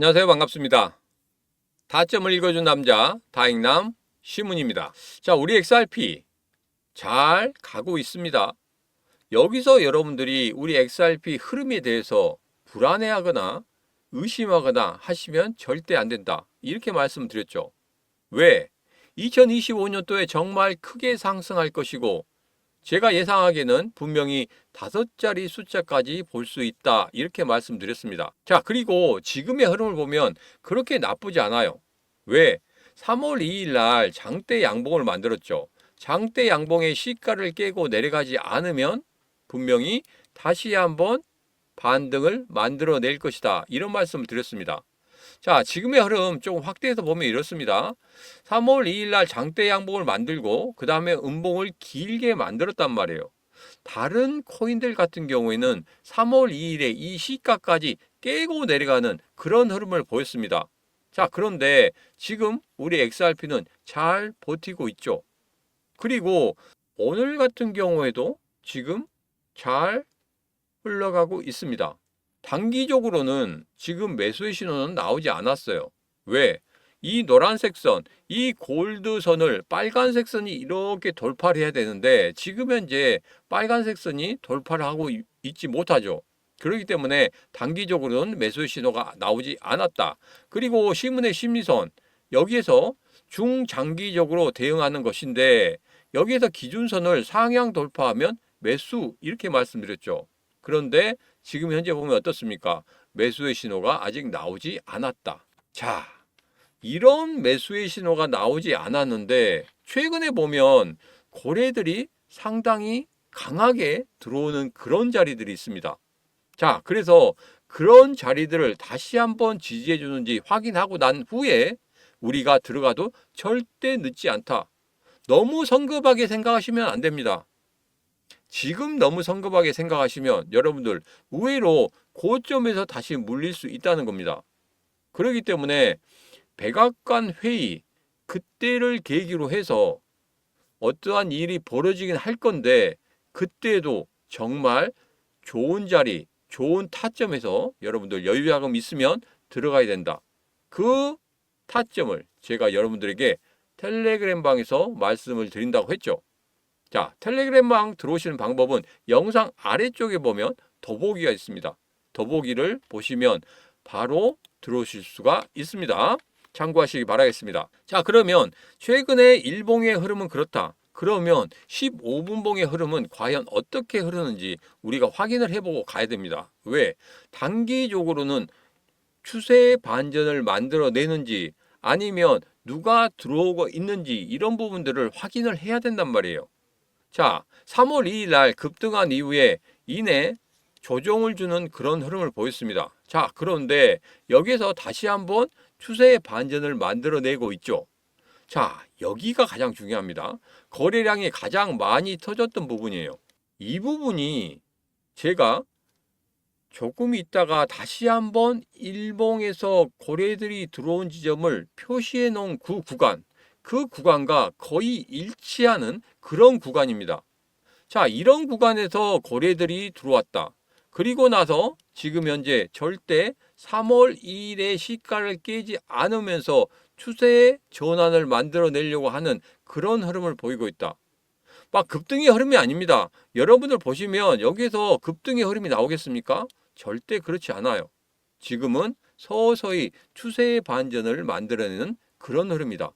안녕하세요. 반갑습니다. 다점을 읽어준 남자 다익남 시문입니다. 자, 우리 XRP 잘 가고 있습니다. 여기서 여러분들이 우리 XRP 흐름에 대해서 불안해하거나 의심하거나 하시면 절대 안 된다. 이렇게 말씀드렸죠. 왜? 2025년도에 정말 크게 상승할 것이고 제가 예상하기에는 분명히 5자리 숫자까지 볼 수 있다. 이렇게 말씀드렸습니다. 자, 그리고 지금의 흐름을 보면 그렇게 나쁘지 않아요. 왜? 3월 2일 날 장대 양봉을 만들었죠. 장대 양봉의 시가를 깨고 내려가지 않으면 분명히 다시 한번 반등을 만들어낼 것이다. 이런 말씀을 드렸습니다. 자, 지금의 흐름 조금 확대해서 보면 이렇습니다. 3월 2일 날 장대 양봉을 만들고 그 다음에 음봉을 길게 만들었단 말이에요. 다른 코인들 같은 경우에는 3월 2일에 이 시가까지 깨고 내려가는 그런 흐름을 보였습니다. 자, 그런데 지금 우리 XRP는 잘 버티고 있죠. 그리고 오늘 같은 경우에도 지금 잘 흘러가고 있습니다. 단기적으로는 지금 매수의 신호는 나오지 않았어요. 왜? 이 노란색 선, 이 골드 선을 빨간색 선이 이렇게 돌파를 해야 되는데 지금 현재 빨간색 선이 돌파를 하고 있지 못하죠. 그렇기 때문에 단기적으로는 매수의 신호가 나오지 않았다. 그리고 시문의 심리선, 여기에서 중장기적으로 대응하는 것인데 여기에서 기준선을 상향 돌파하면 매수 이렇게 말씀드렸죠. 그런데 지금 현재 보면 어떻습니까? 매수의 신호가 아직 나오지 않았다. 자, 이런 매수의 신호가 나오지 않았는데 최근에 보면 고래들이 상당히 강하게 들어오는 그런 자리들이 있습니다. 자, 그래서 그런 자리들을 다시 한번 지지해 주는지 확인하고 난 후에 우리가 들어가도 절대 늦지 않다. 너무 성급하게 생각하시면 안 됩니다. 지금 너무 성급하게 생각하시면 여러분들 의외로 고점에서 다시 물릴 수 있다는 겁니다. 그렇기 때문에 백악관 회의 그때를 계기로 해서 어떠한 일이 벌어지긴 할 건데 그때도 정말 좋은 자리, 좋은 타점에서 여러분들 여유자금 있으면 들어가야 된다. 그 타점을 제가 여러분들에게 텔레그램 방에서 말씀을 드린다고 했죠. 자, 텔레그램방 들어오시는 방법은 영상 아래쪽에 보면 더보기가 있습니다. 더보기를 보시면 바로 들어오실 수가 있습니다. 참고하시기 바라겠습니다. 자, 그러면 최근에 일봉의 흐름은 그렇다. 그러면 15분봉의 흐름은 과연 어떻게 흐르는지 우리가 확인을 해보고 가야 됩니다. 왜? 단기적으로는 추세 반전을 만들어내는지 아니면 누가 들어오고 있는지 이런 부분들을 확인을 해야 된단 말이에요. 자, 3월 2일 날 급등한 이후에 이내 조정을 주는 그런 흐름을 보였습니다. 자, 그런데 여기서 다시 한번 추세의 반전을 만들어내고 있죠. 자, 여기가 가장 중요합니다. 거래량이 가장 많이 터졌던 부분이에요. 이 부분이 제가 조금 있다가 다시 한번 일봉에서 거래들이 들어온 지점을 표시해 놓은 그 구간과 거의 일치하는 그런 구간입니다. 자, 이런 구간에서 거래들이 들어왔다. 그리고 나서 지금 현재 절대 3월 2일의 시가를 깨지 않으면서 추세의 전환을 만들어내려고 하는 그런 흐름을 보이고 있다. 막 급등의 흐름이 아닙니다. 여러분들 보시면 여기서 급등의 흐름이 나오겠습니까? 절대 그렇지 않아요. 지금은 서서히 추세의 반전을 만들어내는 그런 흐름이다.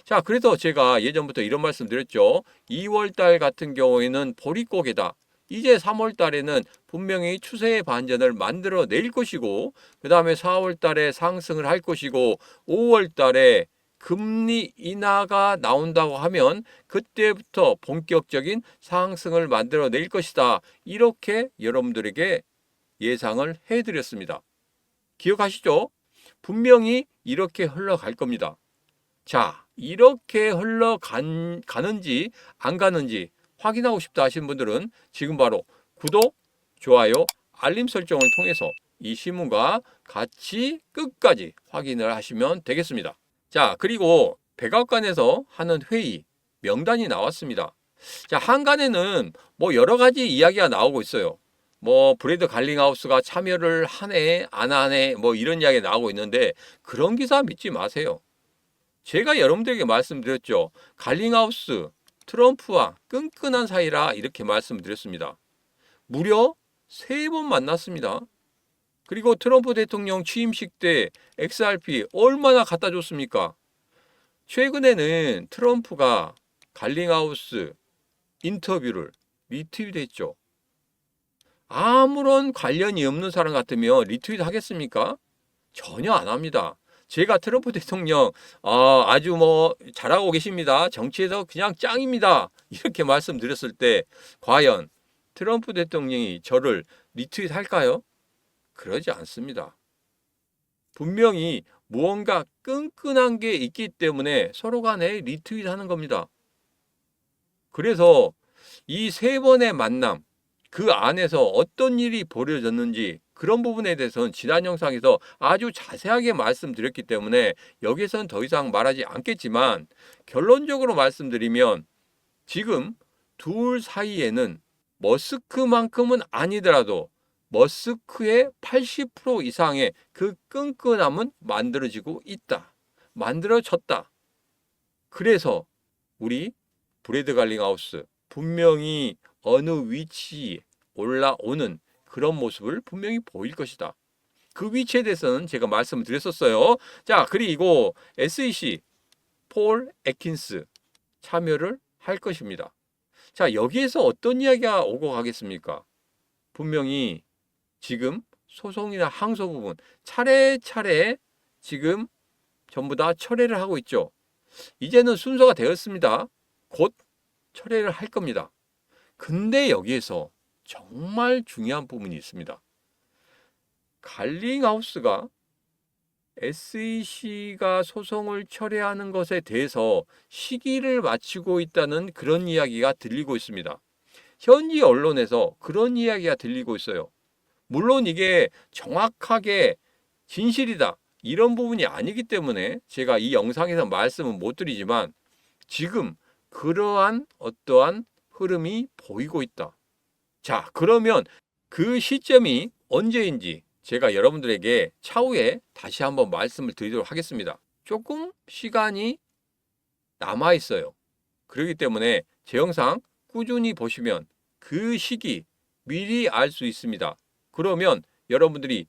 자, 그래서 제가 예전부터 이런 말씀 드렸죠. 2월 달 같은 경우에는 보릿고개다. 이제 3월 달에는 분명히 추세의 반전을 만들어낼 것이고 그 다음에 4월 달에 상승을 할 것이고 5월 달에 금리 인하가 나온다고 하면 그때부터 본격적인 상승을 만들어낼 것이다. 이렇게 여러분들에게 예상을 해드렸습니다. 기억하시죠? 분명히 이렇게 흘러갈 겁니다. 자, 이렇게 흘러가는지 안 가는지 확인하고 싶다 하시는 분들은 지금 바로 구독, 좋아요, 알림 설정을 통해서 이 신문과 같이 끝까지 확인을 하시면 되겠습니다. 자, 그리고 백악관에서 하는 회의 명단이 나왔습니다. 자, 한간에는 뭐 여러 가지 이야기가 나오고 있어요. 뭐 브래드 갈링하우스가 참여를 하네 안 하네 뭐 이런 이야기 나오고 있는데 그런 기사 믿지 마세요. 제가 여러분들에게 말씀드렸죠. 갈링하우스 트럼프와 끈끈한 사이라 이렇게 말씀드렸습니다. 무려 3번 만났습니다. 그리고 트럼프 대통령 취임식 때 XRP 얼마나 갖다 줬습니까? 최근에는 트럼프가 갈링하우스 인터뷰를 리트윗했죠. 아무런 관련이 없는 사람 같으면 리트윗 하겠습니까? 전혀 안 합니다. 제가 트럼프 대통령 아주 뭐 잘하고 계십니다. 정치에서 그냥 짱입니다. 이렇게 말씀드렸을 때 과연 트럼프 대통령이 저를 리트윗 할까요? 그러지 않습니다. 분명히 무언가 끈끈한 게 있기 때문에 서로 간에 리트윗 하는 겁니다. 그래서 이 3번의 만남, 그 안에서 어떤 일이 벌어졌는지 그런 부분에 대해서는 지난 영상에서 아주 자세하게 말씀드렸기 때문에 여기서는 더 이상 말하지 않겠지만 결론적으로 말씀드리면 지금 둘 사이에는 머스크만큼은 아니더라도 머스크의 80% 이상의 그 끈끈함은 만들어지고 있다. 만들어졌다. 그래서 우리 브래드 갈링하우스 분명히 어느 위치에 올라오는 그런 모습을 분명히 보일 것이다. 그 위치에 대해서는 제가 말씀을 드렸었어요. 자, 그리고 SEC 폴 애킨스 참여를 할 것입니다. 자, 여기에서 어떤 이야기가 오고 가겠습니까? 분명히 지금 소송이나 항소 부분 차례차례 지금 전부 다 철회를 하고 있죠. 이제는 순서가 되었습니다. 곧 철회를 할 겁니다. 근데 여기에서 정말 중요한 부분이 있습니다. 갈링하우스가 SEC가 소송을 철회하는 것에 대해서 시기를 맞추고 있다는 그런 이야기가 들리고 있습니다. 현지 언론에서 그런 이야기가 들리고 있어요. 물론 이게 정확하게 진실이다 이런 부분이 아니기 때문에 제가 이 영상에서 말씀은 못 드리지만 지금 그러한 어떠한 흐름이 보이고 있다. 자, 그러면 그 시점이 언제인지 제가 여러분들에게 차후에 다시 한번 말씀을 드리도록 하겠습니다. 조금 시간이 남아 있어요. 그렇기 때문에 제 영상 꾸준히 보시면 그 시기 미리 알 수 있습니다. 그러면 여러분들이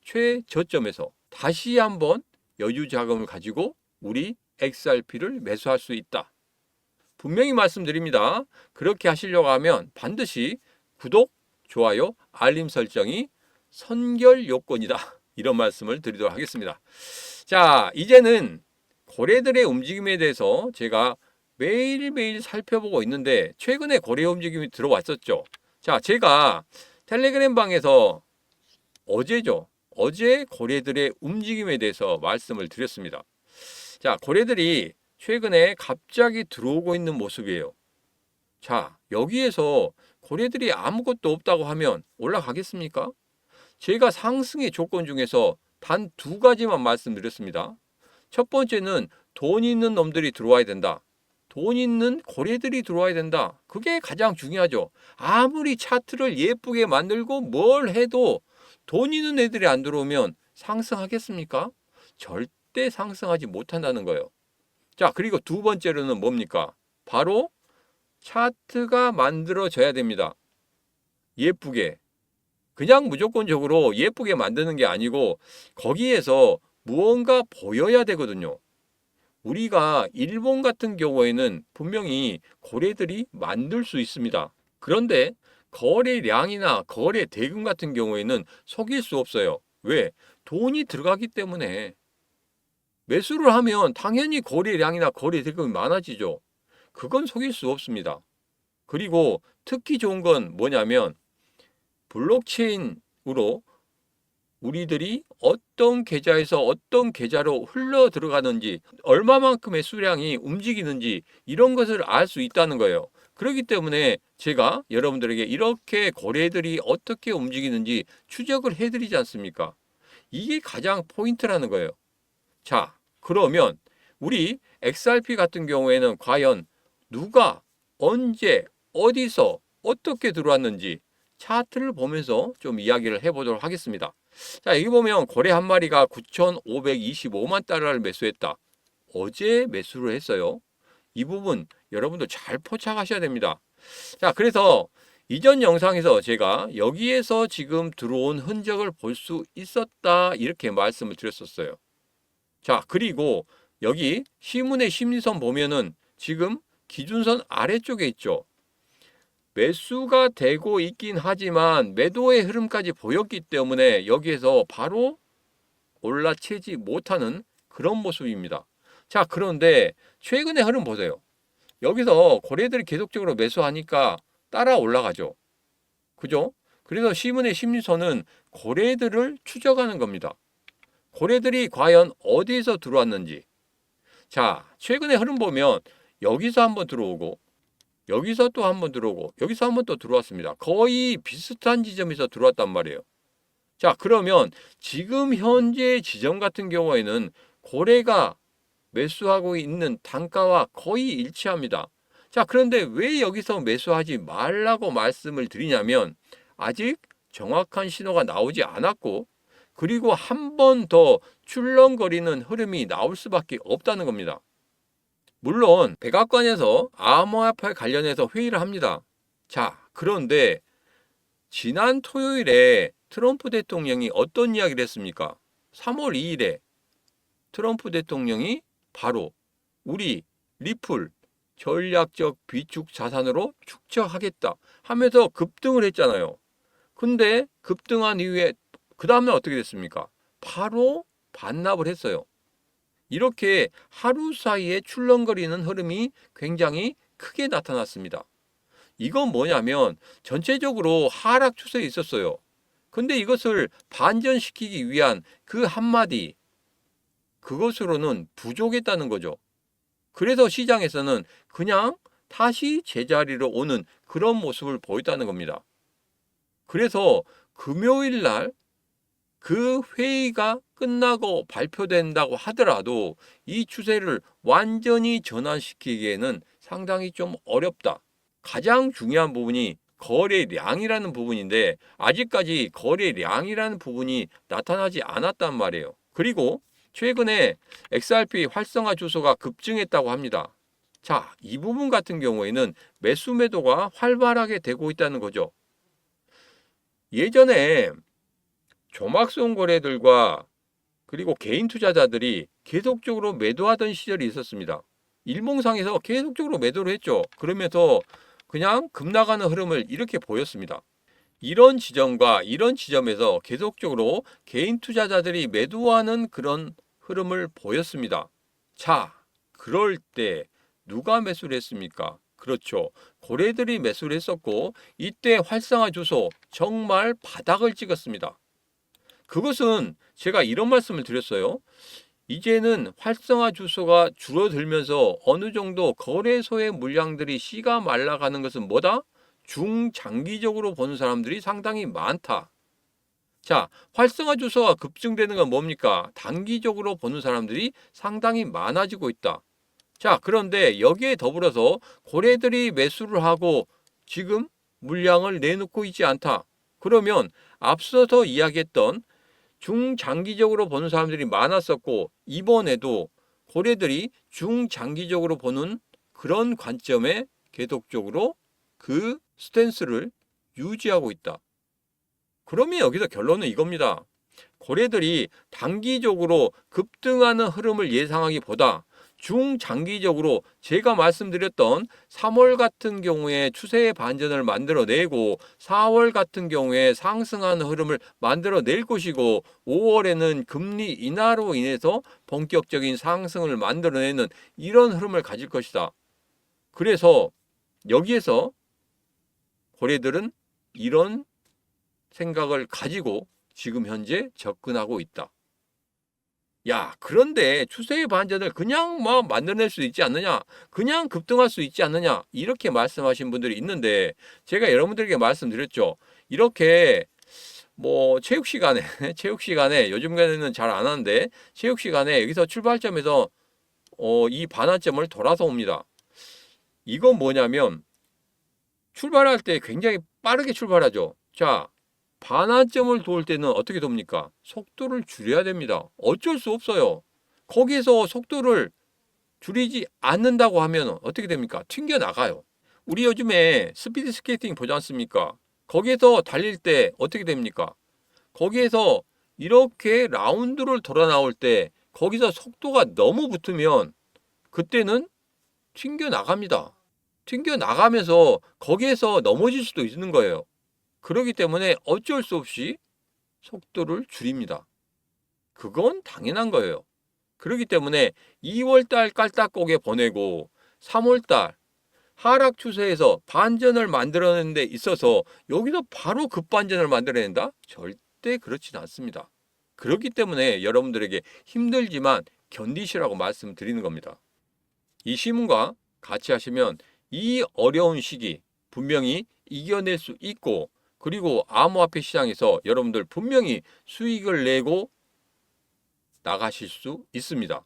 최저점에서 다시 한번 여유 자금을 가지고 우리 XRP를 매수할 수 있다. 분명히 말씀드립니다. 그렇게 하시려고 하면 반드시 구독, 좋아요, 알림 설정이 선결 요건이다. 이런 말씀을 드리도록 하겠습니다. 자, 이제는 거래들의 움직임에 대해서 제가 매일매일 살펴보고 있는데 최근에 거래 움직임이 들어왔었죠. 자, 제가 텔레그램 방에서 어제죠. 어제 거래들의 움직임에 대해서 말씀을 드렸습니다. 자, 거래들이 최근에 갑자기 들어오고 있는 모습이에요. 자, 여기에서 거래들이 아무것도 없다고 하면 올라가겠습니까? 제가 상승의 조건 중에서 단 2가지만 말씀드렸습니다. 첫 번째는 돈 있는 놈들이 들어와야 된다. 돈 있는 거래들이 들어와야 된다. 그게 가장 중요하죠. 아무리 차트를 예쁘게 만들고 뭘 해도 돈 있는 애들이 안 들어오면 상승하겠습니까? 절대 상승하지 못한다는 거예요. 자, 그리고 2번째로는 뭡니까? 바로 차트가 만들어져야 됩니다. 예쁘게. 그냥 무조건적으로 예쁘게 만드는 게 아니고 거기에서 무언가 보여야 되거든요. 우리가 일본 같은 경우에는 분명히 거래들이 만들 수 있습니다. 그런데 거래량이나 거래 대금 같은 경우에는 속일 수 없어요. 왜? 돈이 들어가기 때문에. 매수를 하면 당연히 거래량이나 거래 대금이 많아지죠. 그건 속일 수 없습니다. 그리고 특히 좋은 건 뭐냐면 블록체인으로 우리들이 어떤 계좌에서 어떤 계좌로 흘러 들어가는지 얼마만큼의 수량이 움직이는지 이런 것을 알 수 있다는 거예요. 그렇기 때문에 제가 여러분들에게 이렇게 거래들이 어떻게 움직이는지 추적을 해드리지 않습니까? 이게 가장 포인트라는 거예요. 자, 그러면 우리 XRP 같은 경우에는 과연 누가 언제 어디서 어떻게 들어왔는지 차트를 보면서 좀 이야기를 해보도록 하겠습니다. 자, 여기 보면 고래 한 마리가 9,525만 달러를 매수했다. 어제 매수를 했어요. 이 부분 여러분도 잘 포착하셔야 됩니다. 자, 그래서 이전 영상에서 제가 여기에서 지금 들어온 흔적을 볼 수 있었다 이렇게 말씀을 드렸었어요. 자, 그리고 여기 시문의 심리선 보면은 지금 기준선 아래쪽에 있죠. 매수가 되고 있긴 하지만 매도의 흐름까지 보였기 때문에 여기에서 바로 올라채지 못하는 그런 모습입니다. 자, 그런데 최근의 흐름 보세요. 여기서 고래들이 계속적으로 매수하니까 따라 올라가죠. 그죠? 그래서 시문의 심리선은 고래들을 추적하는 겁니다. 고래들이 과연 어디에서 들어왔는지. 자, 최근의 흐름 보면 여기서 한번 들어오고 여기서 또 한번 들어오고 여기서 한번 또 들어왔습니다. 거의 비슷한 지점에서 들어왔단 말이에요. 자, 그러면 지금 현재 지점 같은 경우에는 고래가 매수하고 있는 단가와 거의 일치합니다. 자, 그런데 왜 여기서 매수하지 말라고 말씀을 드리냐면 아직 정확한 신호가 나오지 않았고 그리고 한 번 더 출렁거리는 흐름이 나올 수밖에 없다는 겁니다. 물론 백악관에서 암호화폐 관련해서 회의를 합니다. 자, 그런데 지난 토요일에 트럼프 대통령이 어떤 이야기를 했습니까? 3월 2일에 트럼프 대통령이 바로 우리 리플 전략적 비축 자산으로 축적하겠다 하면서 급등을 했잖아요. 근데 급등한 이후에 그 다음에 어떻게 됐습니까? 바로 반납을 했어요. 이렇게 하루 사이에 출렁거리는 흐름이 굉장히 크게 나타났습니다. 이건 뭐냐면 전체적으로 하락 추세에 있었어요. 근데 이것을 반전시키기 위한 그 한마디, 그것으로는 부족했다는 거죠. 그래서 시장에서는 그냥 다시 제자리로 오는 그런 모습을 보였다는 겁니다. 그래서 금요일 날 그 회의가 끝나고 발표된다고 하더라도 이 추세를 완전히 전환시키기에는 상당히 좀 어렵다. 가장 중요한 부분이 거래량이라는 부분인데 아직까지 거래량이라는 부분이 나타나지 않았단 말이에요. 그리고 최근에 XRP 활성화 주소가 급증했다고 합니다. 자, 이 부분 같은 경우에는 매수 매도가 활발하게 되고 있다는 거죠. 예전에 조막송 거래들과 그리고 개인 투자자들이 계속적으로 매도하던 시절이 있었습니다. 일봉상에서 계속적으로 매도를 했죠. 그러면서 그냥 급나가는 흐름을 이렇게 보였습니다. 이런 지점과 이런 지점에서 계속적으로 개인 투자자들이 매도하는 그런 흐름을 보였습니다. 자, 그럴 때 누가 매수를 했습니까? 그렇죠. 고래들이 매수를 했었고 이때 활성화 주소 정말 바닥을 찍었습니다. 그것은 제가 이런 말씀을 드렸어요. 이제는 활성화 주소가 줄어들면서 어느 정도 거래소의 물량들이 씨가 말라가는 것은 뭐다? 중장기적으로 보는 사람들이 상당히 많다. 자, 활성화 주소가 급증되는 건 뭡니까? 단기적으로 보는 사람들이 상당히 많아지고 있다. 자, 그런데 여기에 더불어서 고래들이 매수를 하고 지금 물량을 내놓고 있지 않다. 그러면 앞서서 이야기했던 중장기적으로 보는 사람들이 많았었고 이번에도 고래들이 중장기적으로 보는 그런 관점에 계속적으로 그 스탠스를 유지하고 있다. 그러면 여기서 결론은 이겁니다. 고래들이 단기적으로 급등하는 흐름을 예상하기보다 중장기적으로 제가 말씀드렸던 3월 같은 경우에 추세의 반전을 만들어내고 4월 같은 경우에 상승하는 흐름을 만들어낼 것이고 5월에는 금리 인하로 인해서 본격적인 상승을 만들어내는 이런 흐름을 가질 것이다. 그래서 여기에서 고래들은 이런 생각을 가지고 지금 현재 접근하고 있다. 야, 그런데 추세의 반전을 그냥 뭐 만들어낼 수 있지 않느냐? 그냥 급등할 수 있지 않느냐? 이렇게 말씀하신 분들이 있는데 제가 여러분들에게 말씀드렸죠. 이렇게 뭐 체육 시간에 요즘에는 잘 안 하는데 체육 시간에 여기서 출발점에서 이 반환점을 돌아서 옵니다. 이건 뭐냐면 출발할 때 굉장히 빠르게 출발하죠. 자, 반환점을 도울 때는 어떻게 돕니까? 속도를 줄여야 됩니다. 어쩔 수 없어요. 거기에서 속도를 줄이지 않는다고 하면 어떻게 됩니까? 튕겨 나가요. 우리 요즘에 스피드 스케이팅 보지 않습니까? 거기에서 달릴 때 어떻게 됩니까? 거기에서 이렇게 라운드를 돌아 나올 때 거기서 속도가 너무 붙으면 그때는 튕겨 나갑니다. 튕겨 나가면서 거기에서 넘어질 수도 있는 거예요. 그렇기 때문에 어쩔 수 없이 속도를 줄입니다. 그건 당연한 거예요. 그렇기 때문에 2월달 깔딱고개 보내고 3월달 하락 추세에서 반전을 만들어내는 데 있어서 여기서 바로 급반전을 만들어낸다? 절대 그렇지는 않습니다. 그렇기 때문에 여러분들에게 힘들지만 견디시라고 말씀드리는 겁니다. 이 시문과 같이 하시면 이 어려운 시기 분명히 이겨낼 수 있고, 그리고 암호화폐 시장에서 여러분들 분명히 수익을 내고 나가실 수 있습니다.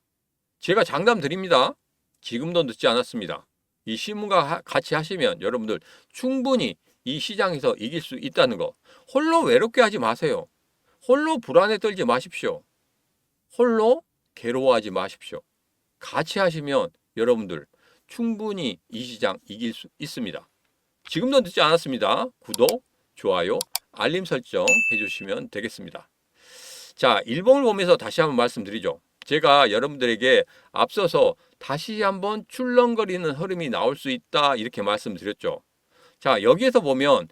제가 장담 드립니다. 지금도 늦지 않았습니다. 이 시문과 같이 하시면 여러분들 충분히 이 시장에서 이길 수 있다는 거. 홀로 외롭게 하지 마세요. 홀로 불안에 떨지 마십시오. 홀로 괴로워하지 마십시오. 같이 하시면 여러분들 충분히 이 시장 이길 수 있습니다. 지금도 늦지 않았습니다. 구독, 좋아요, 알림 설정 해주시면 되겠습니다. 자, 일봉을 보면서 다시 한번 말씀드리죠. 제가 여러분들에게 앞서서 다시 한번 출렁거리는 흐름이 나올 수 있다 이렇게 말씀드렸죠. 자, 여기에서 보면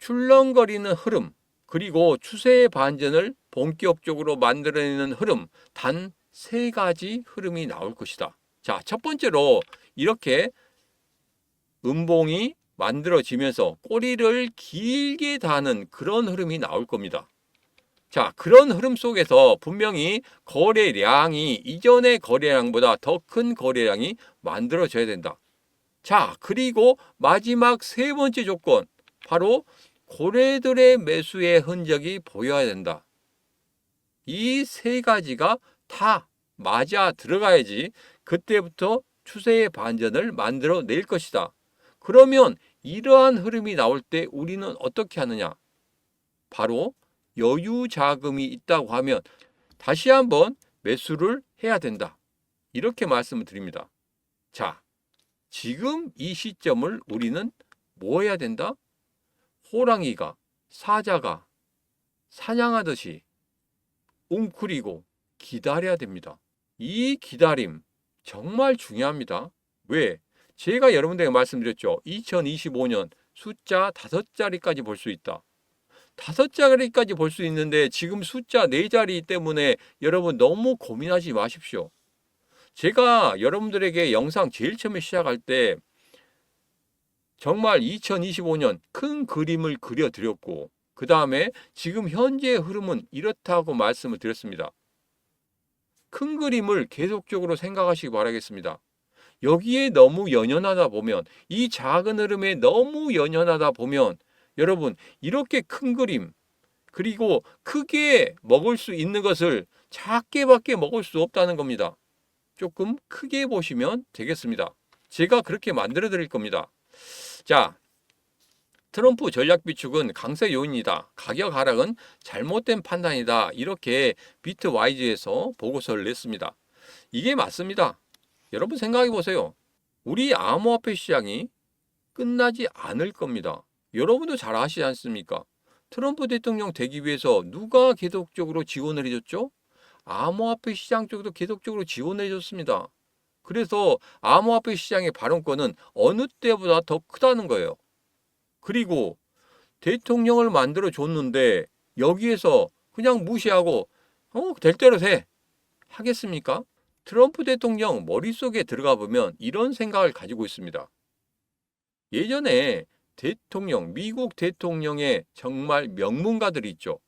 출렁거리는 흐름, 그리고 추세의 반전을 본격적으로 만들어내는 흐름, 단 3가지 흐름이 나올 것이다. 자, 첫 번째로 이렇게 음봉이 만들어지면서 꼬리를 길게 다는 그런 흐름이 나올 겁니다. 자, 그런 흐름 속에서 분명히 거래량이 이전의 거래량보다 더 큰 거래량이 만들어져야 된다. 자, 그리고 마지막 3번째 조건, 바로 고래들의 매수의 흔적이 보여야 된다. 이 3가지가 다 맞아 들어가야지 그때부터 추세의 반전을 만들어낼 것이다. 그러면 이러한 흐름이 나올 때 우리는 어떻게 하느냐? 바로 여유 자금이 있다고 하면 다시 한번 매수를 해야 된다. 이렇게 말씀을 드립니다. 자, 지금 이 시점을 우리는 뭐 해야 된다? 호랑이가, 사자가 사냥하듯이 웅크리고 기다려야 됩니다. 이 기다림 정말 중요합니다. 왜? 제가 여러분들에게 말씀드렸죠. 2025년 숫자 5자리까지 볼 수 있다. 5자리까지 볼 수 있는데 지금 숫자 4자리 때문에 여러분 너무 고민하지 마십시오. 제가 여러분들에게 영상 제일 처음에 시작할 때 정말 2025년 큰 그림을 그려드렸고, 그 다음에 지금 현재의 흐름은 이렇다고 말씀을 드렸습니다. 큰 그림을 계속적으로 생각하시기 바라겠습니다. 여기에 너무 연연하다 보면, 이 작은 흐름에 너무 연연하다 보면 여러분 이렇게 큰 그림, 그리고 크게 먹을 수 있는 것을 작게밖에 먹을 수 없다는 겁니다. 조금 크게 보시면 되겠습니다. 제가 그렇게 만들어 드릴 겁니다. 자, 트럼프 전략 비축은 강세 요인이다. 가격 하락은 잘못된 판단이다. 이렇게 비트와이즈에서 보고서를 냈습니다. 이게 맞습니다. 여러분 생각해 보세요. 우리 암호화폐 시장이 끝나지 않을 겁니다. 여러분도 잘 아시지 않습니까? 트럼프 대통령 되기 위해서 누가 계속적으로 지원을 해줬죠? 암호화폐 시장 쪽도 계속적으로 지원을 해줬습니다. 그래서 암호화폐 시장의 발언권은 어느 때보다 더 크다는 거예요. 그리고 대통령을 만들어 줬는데 여기에서 그냥 무시하고 될 대로 돼 하겠습니까? 트럼프 대통령 머릿속에 들어가 보면 이런 생각을 가지고 있습니다. 예전에 대통령, 미국 대통령의 정말 명문가들이 있죠.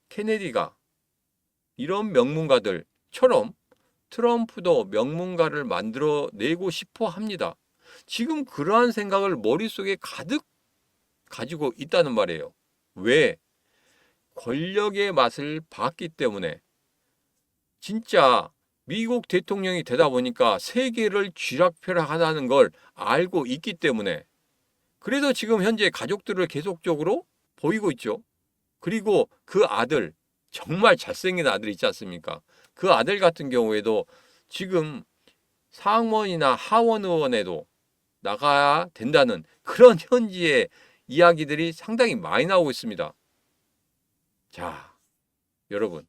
케네디가, 이런 명문가들처럼 트럼프도 명문가를 만들어내고 싶어 합니다. 지금 그러한 생각을 머릿속에 가득 가지고 있다는 말이에요. 왜? 권력의 맛을 봤기 때문에. 진짜 미국 대통령이 되다 보니까 세계를 쥐락펴락하다는 걸 알고 있기 때문에. 그래서 지금 현재 가족들을 계속적으로 보이고 있죠. 그리고 그 아들, 정말 잘생긴 아들 있지 않습니까? 그 아들 같은 경우에도 지금 상원이나 하원 의원에도 나가야 된다는 그런 현지의 이야기들이 상당히 많이 나오고 있습니다. 자, 여러분,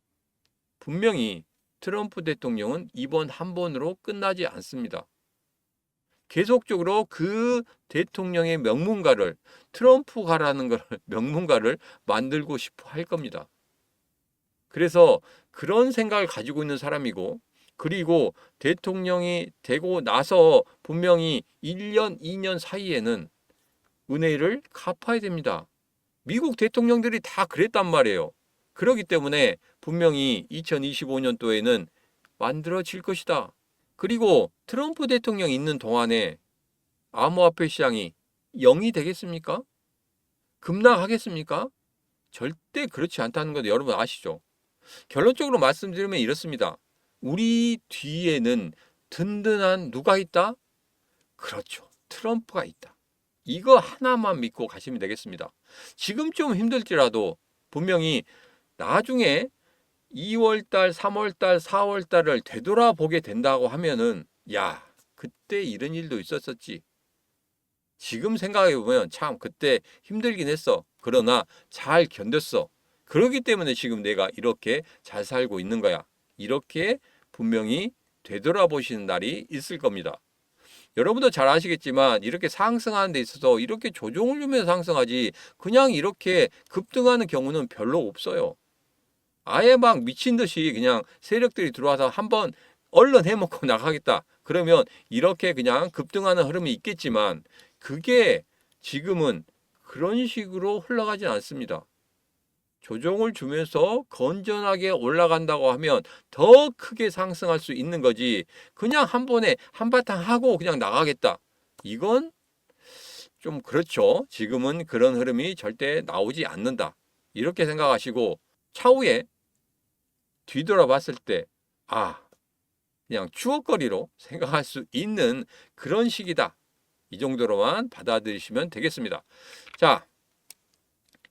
분명히 트럼프 대통령은 이번 한 번으로 끝나지 않습니다. 계속적으로 그 대통령의 명문가를, 트럼프가라는 걸 명문가를 만들고 싶어 할 겁니다. 그래서 그런 생각을 가지고 있는 사람이고, 그리고 대통령이 되고 나서 분명히 1년, 2년 사이에는 은혜를 갚아야 됩니다. 미국 대통령들이 다 그랬단 말이에요. 그렇기 때문에 분명히 2025년도에는 만들어질 것이다. 그리고 트럼프 대통령이 있는 동안에 암호화폐 시장이 0이 되겠습니까? 급락하겠습니까? 절대 그렇지 않다는 것 여러분 아시죠? 결론적으로 말씀드리면 이렇습니다. 우리 뒤에는 든든한 누가 있다? 그렇죠. 트럼프가 있다. 이거 하나만 믿고 가시면 되겠습니다. 지금 좀 힘들지라도 분명히 나중에 2월달, 3월달, 4월달을 되돌아보게 된다고 하면은 야, 그때 이런 일도 있었었지. 지금 생각해보면 참 그때 힘들긴 했어. 그러나 잘 견뎠어. 그렇기 때문에 지금 내가 이렇게 잘 살고 있는 거야. 이렇게 분명히 되돌아보시는 날이 있을 겁니다. 여러분도 잘 아시겠지만 이렇게 상승하는 데 있어서 이렇게 조정을 주면서 상승하지 그냥 이렇게 급등하는 경우는 별로 없어요. 아예 막 미친 듯이 그냥 세력들이 들어와서 한번 얼른 해먹고 나가겠다. 그러면 이렇게 그냥 급등하는 흐름이 있겠지만 그게 지금은 그런 식으로 흘러가진 않습니다. 조정을 주면서 건전하게 올라간다고 하면 더 크게 상승할 수 있는 거지. 그냥 한 번에 한바탕 하고 그냥 나가겠다. 이건 좀 그렇죠. 지금은 그런 흐름이 절대 나오지 않는다. 이렇게 생각하시고 차후에 뒤돌아봤을 때, 아, 그냥 추억거리로 생각할 수 있는 그런 시기다. 이 정도로만 받아들이시면 되겠습니다. 자,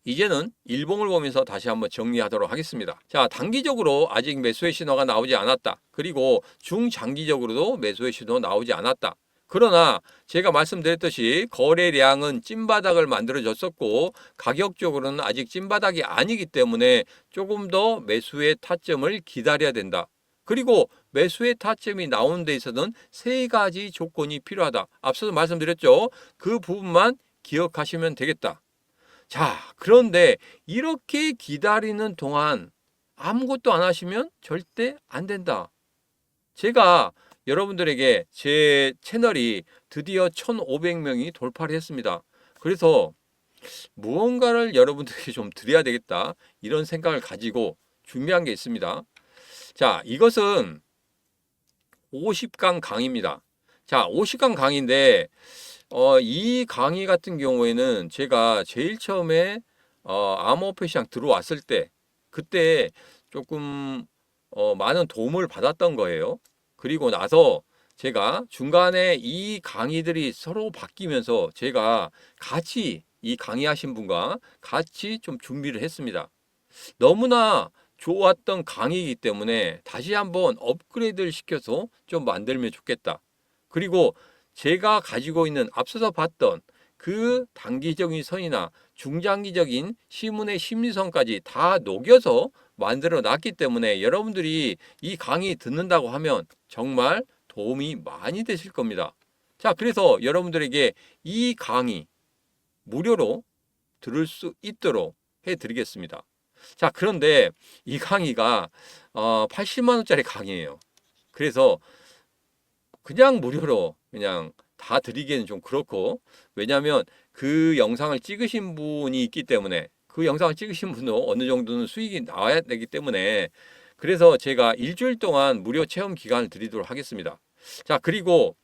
이제는 일봉을 보면서 다시 한번 정리하도록 하겠습니다. 자, 단기적으로 아직 매수의 신호가 나오지 않았다. 그리고 중장기적으로도 매수의 신호 나오지 않았다. 그러나 제가 말씀드렸듯이 거래량은 찐바닥을 만들어줬었고 가격적으로는 아직 찐바닥이 아니기 때문에 조금 더 매수의 타점을 기다려야 된다. 그리고 매수의 타점이 나오는 데 있어서는 세 가지 조건이 필요하다. 앞서도 말씀드렸죠. 그 부분만 기억하시면 되겠다. 자, 그런데 이렇게 기다리는 동안 아무것도 안 하시면 절대 안 된다. 제가 여러분들에게 제 채널이 드디어 1,500명이 돌파를 했습니다. 그래서 무언가를 여러분들에게 좀 드려야 되겠다. 이런 생각을 가지고 준비한 게 있습니다. 자, 이것은 50강 강의입니다. 자, 50강 강의인데 이 강의 같은 경우에는 제가 제일 처음에 암호화폐 시장 들어왔을 때 그때 조금 많은 도움을 받았던 거예요. 그리고 나서 제가 중간에 이 강의들이 서로 바뀌면서 제가 같이 이 강의하신 분과 같이 좀 준비를 했습니다. 너무나 좋았던 강의이기 때문에 다시 한번 업그레이드를 시켜서 좀 만들면 좋겠다. 그리고 제가 가지고 있는 앞서서 봤던 그 단기적인 선이나 중장기적인 시문의 심리선까지 다 녹여서 만들어 놨기 때문에 여러분들이 이 강의 듣는다고 하면 정말 도움이 많이 되실 겁니다. 자, 그래서 여러분들에게 이 강의 무료로 들을 수 있도록 해드리겠습니다. 자, 그런데 이 강의가 80만 원짜리 강의예요. 그래서 그냥 무료로 그냥 다 드리기에는 좀 그렇고, 왜냐하면 그 영상을 찍으신 분이 있기 때문에 그 영상을 찍으신 분도 어느 정도는 수익이 나와야 되기 때문에 그래서 제가 일주일 동안 무료 체험 기간을 드리도록 하겠습니다. 자, 그리고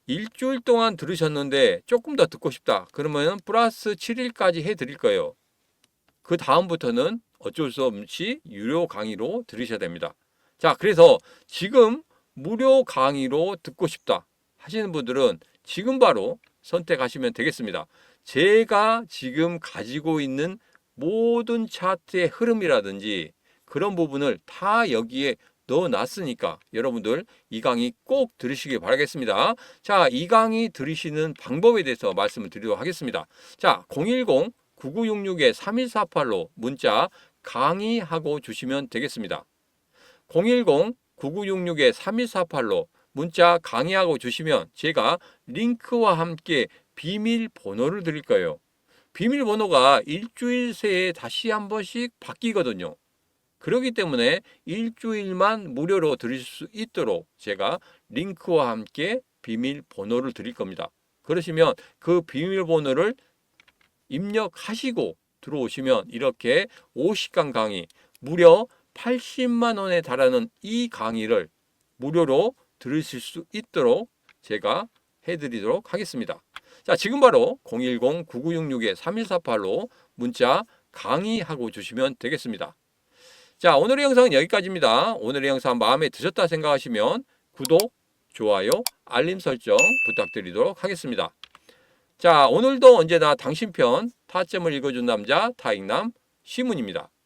일주일 동안 들으셨는데 조금 더 듣고 싶다. 그러면 플러스 7일까지 해드릴 거예요. 그 다음부터는 어쩔 수 없이 유료 강의로 들으셔야 됩니다. 자, 그래서 지금 무료 강의로 듣고 싶다 하시는 분들은 지금 바로 선택하시면 되겠습니다. 제가 지금 가지고 있는 모든 차트의 흐름이라든지 그런 부분을 다 여기에 넣어놨으니까 여러분들 이 강의 꼭 들으시길 바라겠습니다. 자, 이 강의 들으시는 방법에 대해서 말씀을 드리도록 하겠습니다. 자, 010-9966-3148로 문자 강의하고 주시면 되겠습니다. 010-9966-3148로 문자 강의하고 주시면 제가 링크와 함께 비밀번호를 드릴 거예요. 비밀번호가 일주일 새에 다시 한 번씩 바뀌거든요. 그렇기 때문에 일주일만 무료로 들으실 수 있도록 제가 링크와 함께 비밀번호를 드릴 겁니다. 그러시면 그 비밀번호를 입력하시고 들어오시면 이렇게 50강 강의 무려 80만 원에 달하는 이 강의를 무료로 들으실 수 있도록 제가 해드리도록 하겠습니다. 자, 지금 바로 010-9966-3148로 문자 강의하고 주시면 되겠습니다. 자, 오늘의 영상은 여기까지입니다. 오늘의 영상 마음에 드셨다 생각하시면 구독, 좋아요, 알림 설정 부탁드리도록 하겠습니다. 자, 오늘도 언제나 당신 편 타점을 읽어준 남자 타익남 시문입니다.